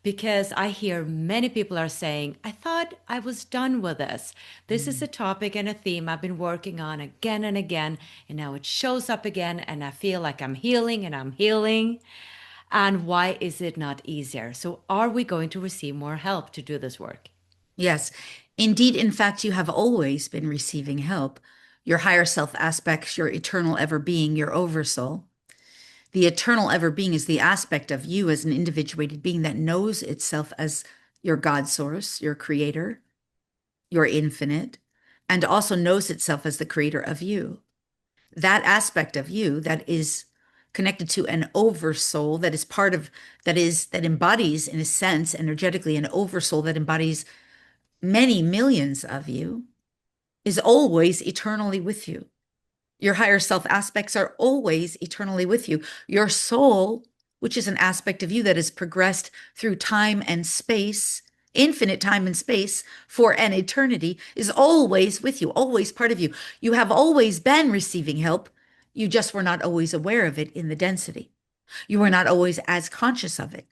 because I hear many people are saying, I thought I was done with this. This is a Mm. topic and a theme I've been working on again and again, and now it shows up again, and I feel like I'm healing and I'm healing. And why is it not easier? So, are we going to receive more help to do this work? Yes, indeed. In fact, you have always been receiving help. Your higher self aspects, your eternal ever being, your oversoul. The eternal ever being is the aspect of you as an individuated being that knows itself as your God source, your creator, your infinite, and also knows itself as the creator of you. That aspect of you that is connected to an oversoul that is part of that embodies in a sense energetically an oversoul that embodies many millions of you is always eternally with you. Your higher self aspects are always eternally with you. Your soul, which is an aspect of you that has progressed through time and space, infinite time and space for an eternity, is always with you, always part of you. You have always been receiving help. You just were not always aware of it in the density. You were not always as conscious of it.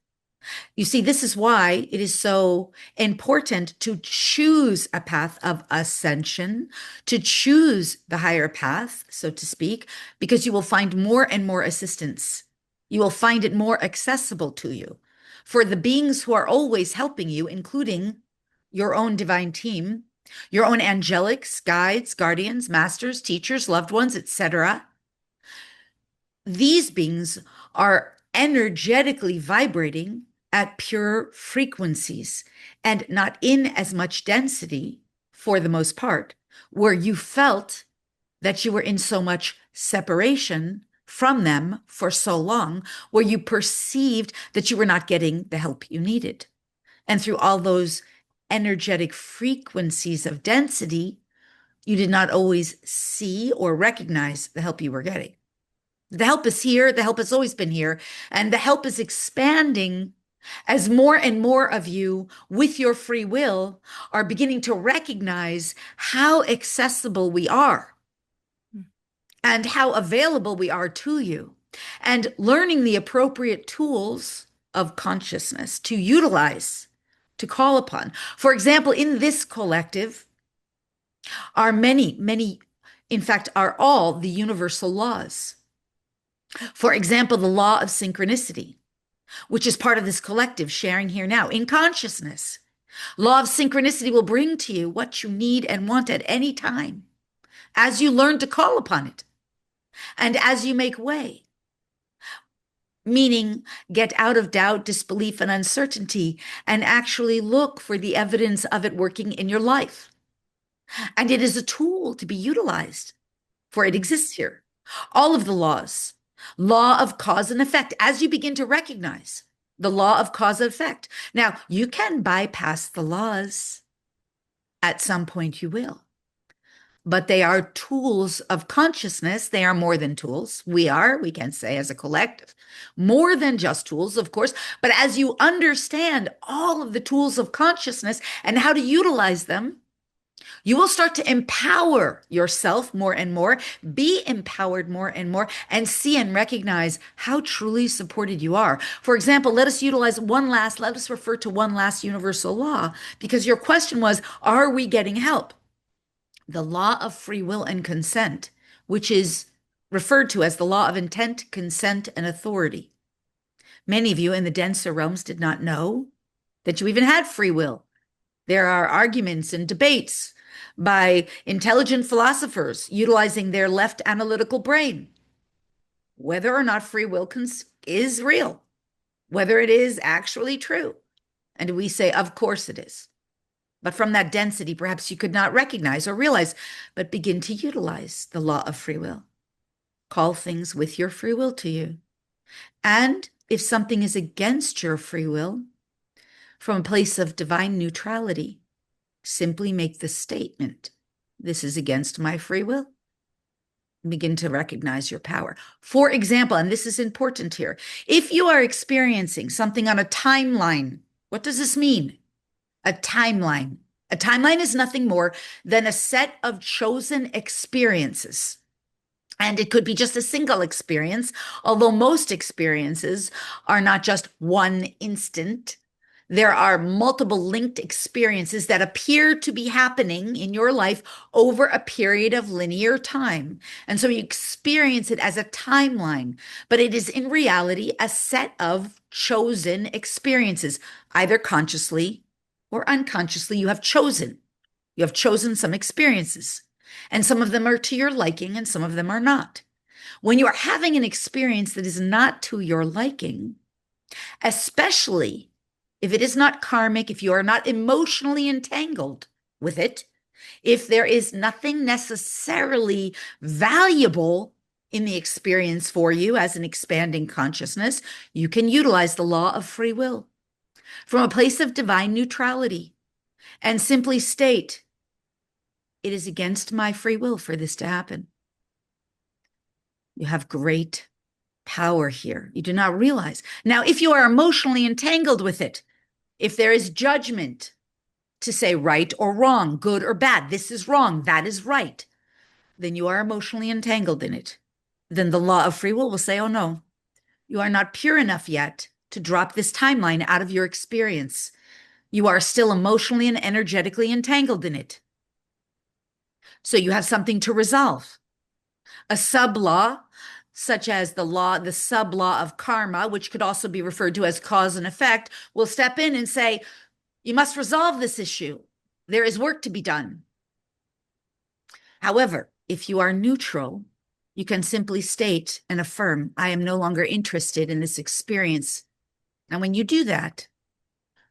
You see, this is why it is so important to choose a path of ascension, to choose the higher path, so to speak, because you will find more and more assistance. You will find it more accessible to you. For the beings who are always helping you, including your own divine team, your own angelics, guides, guardians, masters, teachers, loved ones, etc. These beings are energetically vibrating at pure frequencies and not in as much density for the most part, where you felt that you were in so much separation from them for so long, where you perceived that you were not getting the help you needed. And through all those energetic frequencies of density, you did not always see or recognize the help you were getting. The help is here. The help has always been here. And the help is expanding as more and more of you, with your free will, are beginning to recognize how accessible we are and how available we are to you, and learning the appropriate tools of consciousness to utilize, to call upon. For example, in this collective are many, in fact, are all the universal laws. For example, the law of synchronicity, which is part of this collective sharing here now in consciousness. Law of synchronicity will bring to you what you need and want at any time as you learn to call upon it and as you make way, meaning get out of doubt, disbelief, and uncertainty and actually look for the evidence of it working in your life. And it is a tool to be utilized, for it exists here. All of the laws, law of cause and effect, as you begin to recognize the law of cause and effect. Now, you can bypass the laws. At some point, you will. But they are tools of consciousness. They are more than tools. We can say as a collective, more than just tools, of course. But as you understand all of the tools of consciousness and how to utilize them, you will start to empower yourself more and more, be empowered more and more, and see and recognize how truly supported you are. For example, let us let us refer to one last universal law, because your question was, are we getting help? The law of free will and consent, which is referred to as the law of intent, consent, and authority. Many of you in the denser realms did not know that you even had free will. There are arguments and debates by intelligent philosophers utilizing their left analytical brain whether or not free will is real, whether it is actually true. And we say, of course it is. But from that density, perhaps you could not recognize or realize, but begin to utilize the law of free will. Call things with your free will to you. And if something is against your free will, from a place of divine neutrality, simply make the statement, this is against my free will. Begin to recognize your power. For example, and this is important here, if you are experiencing something on a timeline, what does this mean? A timeline. A timeline is nothing more than a set of chosen experiences. And it could be just a single experience, although most experiences are not just one instant. There are multiple linked experiences that appear to be happening in your life over a period of linear time. And so you experience it as a timeline, but it is in reality a set of chosen experiences, either consciously or unconsciously. You have chosen. You have chosen some experiences, and some of them are to your liking and some of them are not. When you are having an experience that is not to your liking, especially if it is not karmic, if you are not emotionally entangled with it, if there is nothing necessarily valuable in the experience for you as an expanding consciousness, you can utilize the law of free will from a place of divine neutrality and simply state, it is against my free will for this to happen. You have great power here. You do not realize. Now, if you are emotionally entangled with it, if there is judgment to say right or wrong, good or bad, this is wrong, that is right, then you are emotionally entangled in it. Then the law of free will say, oh no, you are not pure enough yet to drop this timeline out of your experience. You are still emotionally and energetically entangled in it. So you have something to resolve. A sub law, such as the sub law of karma, which could also be referred to as cause and effect, will step in and say, you must resolve this issue. There is work to be done. However, if you are neutral, you can simply state and affirm, I am no longer interested in this experience. And when you do that,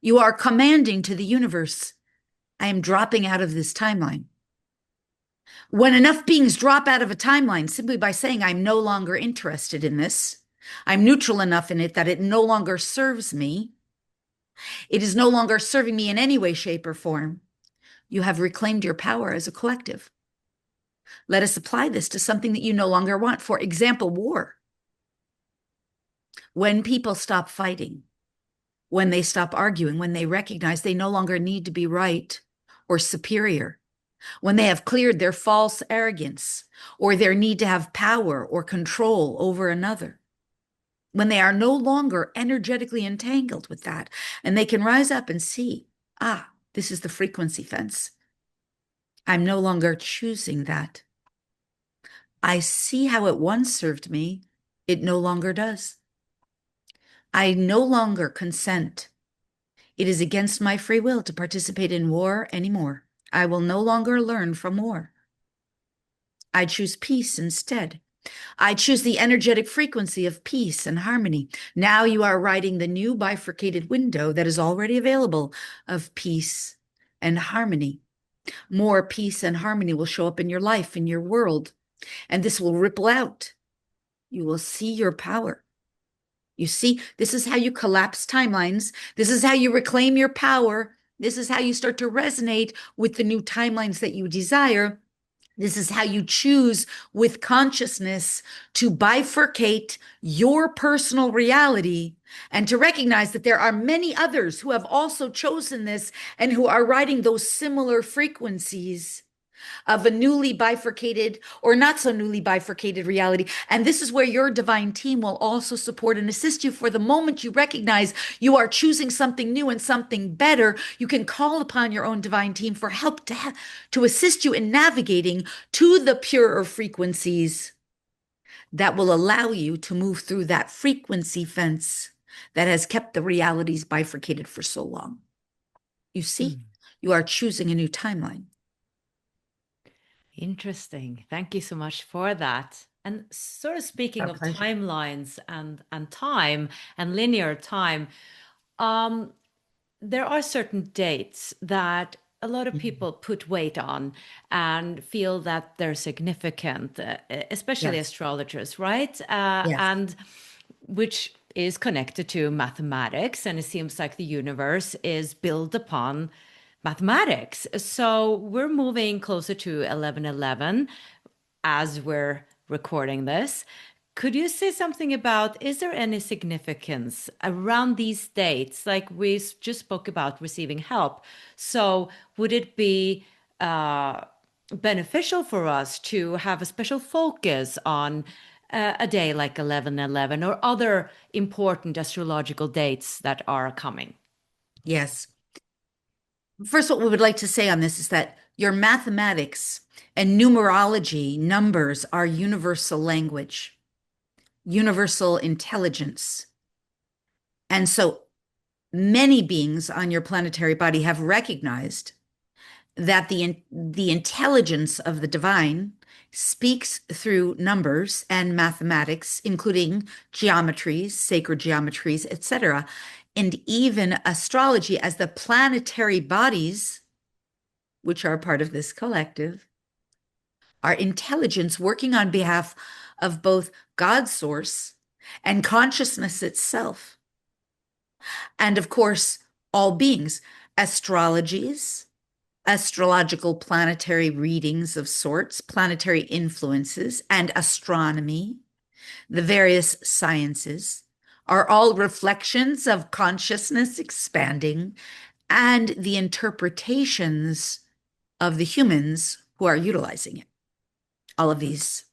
you are commanding to the universe, I am dropping out of this timeline. When enough beings drop out of a timeline simply by saying, I'm no longer interested in this, I'm neutral enough in it that it no longer serves me, it is no longer serving me in any way, shape, or form, you have reclaimed your power as a collective. Let us apply this to something that you no longer want. For example, war. When people stop fighting, when they stop arguing, when they recognize they no longer need to be right or superior, when they have cleared their false arrogance or their need to have power or control over another, when they are no longer energetically entangled with that, and they can rise up and see, this is the frequency fence. I'm no longer choosing that. I see how it once served me. It no longer does. I no longer consent. It is against my free will to participate in war anymore. I will no longer learn from war. I choose peace instead. I choose the energetic frequency of peace and harmony. Now you are writing the new bifurcated window that is already available of peace and harmony. More peace and harmony will show up in your life, in your world, and this will ripple out. You will see your power. You see, this is how you collapse timelines. This is how you reclaim your power. This is how you start to resonate with the new timelines that you desire. This is how you choose with consciousness to bifurcate your personal reality and to recognize that there are many others who have also chosen this and who are riding those similar frequencies of a newly bifurcated or not so newly bifurcated reality. And this is where your divine team will also support and assist you. For the moment you recognize you are choosing something new and something better, you can call upon your own divine team for help to assist you in navigating to the purer frequencies that will allow you to move through that frequency fence that has kept the realities bifurcated for so long. You see, you are choosing a new timeline. Interesting. Thank you so much for that. And sort of speaking Our of pleasure. timelines and time and linear time, um, there are certain dates that a lot of Mhm. people put weight on and feel that they're significant, especially Yes, astrologers, right? yes. And which is connected to mathematics. And it seems like the universe is built upon mathematics. So we're moving closer to 1111 as we're recording this. Could you say something about, is there any significance around these dates? Like we just spoke about receiving help. So would it be beneficial for us to have a special focus on a day like 1111 or other important astrological dates that are coming? Yes. First, what we would like to say on this is that your mathematics and numerology, numbers, are universal language, universal intelligence. And so many beings on your planetary body have recognized that the intelligence of the divine speaks through numbers and mathematics, including geometries, sacred geometries, etc., and even astrology, as the planetary bodies, which are part of this collective, are intelligence working on behalf of both God's source and consciousness itself. And of course, all beings, astrologies, astrological planetary readings of sorts, planetary influences, and astronomy, the various sciences, are all reflections of consciousness expanding and the interpretations of the humans who are utilizing it. All of these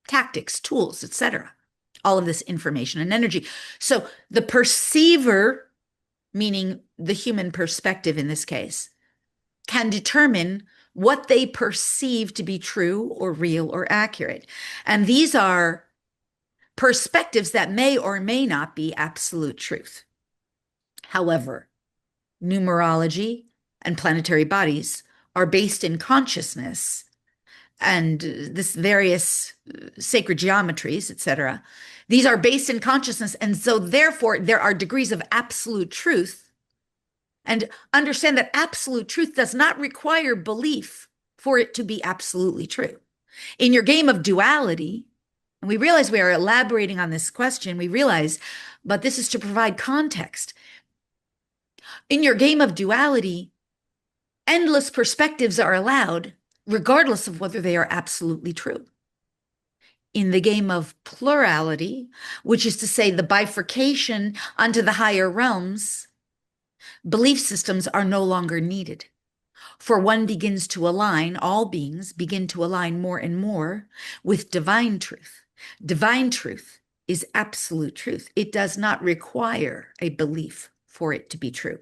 tactics, tools, etc., all of this information and energy. So the perceiver, meaning the human perspective in this case, can determine what they perceive to be true or real or accurate. And these are perspectives that may or may not be absolute truth. However, numerology and planetary bodies are based in consciousness, and this various sacred geometries, etc. These are based in consciousness, and so therefore there are degrees of absolute truth. And understand that absolute truth does not require belief for it to be absolutely true. In your game of duality, and we realize we are elaborating on this question, we realize, but this is to provide context. In your game of duality, endless perspectives are allowed, regardless of whether they are absolutely true. In the game of plurality, which is to say the bifurcation onto the higher realms, belief systems are no longer needed. For one begins to align, all beings begin to align more and more with divine truth. Divine truth is absolute truth. It does not require a belief for it to be true.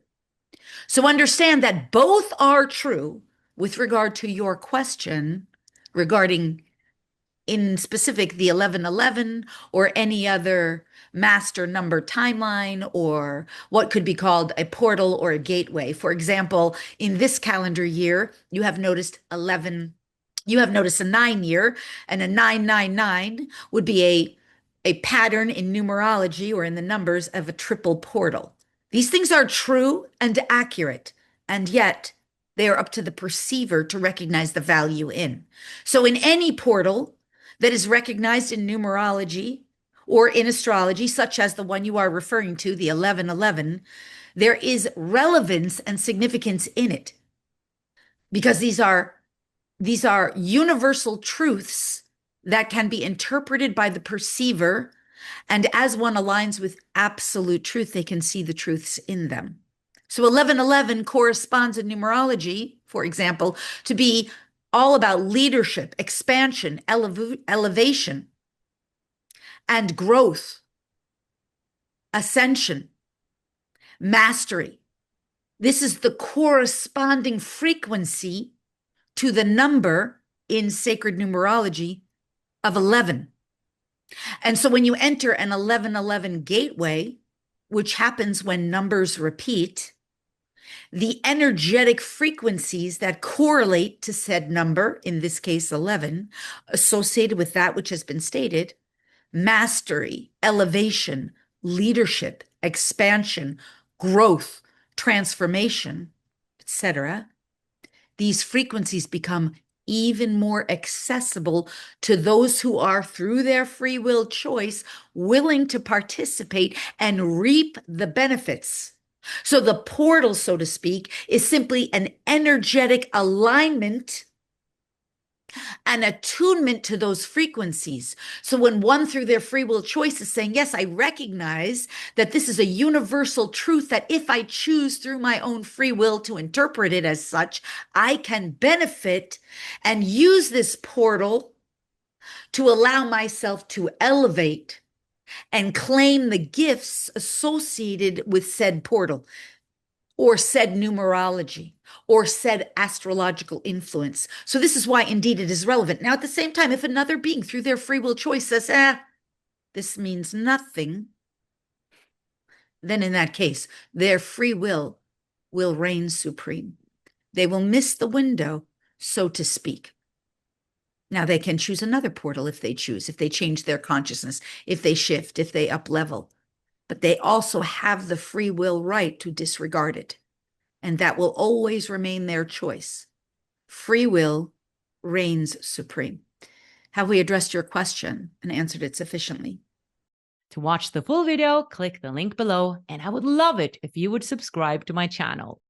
So understand that both are true with regard to your question regarding, in specific, the 1111 or any other master number timeline, or what could be called a portal or a gateway. For example, in this calendar year, you have noticed a 9 year, and a 999 would be a pattern in numerology or in the numbers of a triple portal. These things are true and accurate, and yet they are up to the perceiver to recognize the value in. So in any portal that is recognized in numerology or in astrology, such as the one you are referring to, the 1111, there is relevance and significance in it, because these are universal truths that can be interpreted by the perceiver, and as one aligns with absolute truth, they can see the truths in them. So 1111 corresponds in numerology, for example, to be all about leadership, expansion, elevation, and growth, ascension, mastery. This is the corresponding frequency to the number in sacred numerology of 11. And so when you enter an 1111 gateway, which happens when numbers repeat, the energetic frequencies that correlate to said number, in this case 11, associated with that which has been stated, mastery, elevation, leadership, expansion, growth, transformation, etc., these frequencies become even more accessible to those who are, through their free will choice, willing to participate and reap the benefits. So the portal, so to speak, is simply an energetic alignment and attunement to those frequencies. So when one, through their free will choice, is saying, yes, I recognize that this is a universal truth, that if I choose through my own free will to interpret it as such, I can benefit and use this portal to allow myself to elevate and claim the gifts associated with said portal. or said numerology or said astrological influence. So this is why indeed it is relevant. Now, at the same time, if another being through their free will choice says, this means nothing, then in that case, their free will reign supreme. They will miss the window, so to speak. Now they can choose another portal if they choose, if they change their consciousness, if they shift, if they up level. But they also have the free will right to disregard it. And that will always remain their choice. Free will reigns supreme. Have we addressed your question and answered it sufficiently? To watch the full video, click the link below, and I would love it if you would subscribe to my channel.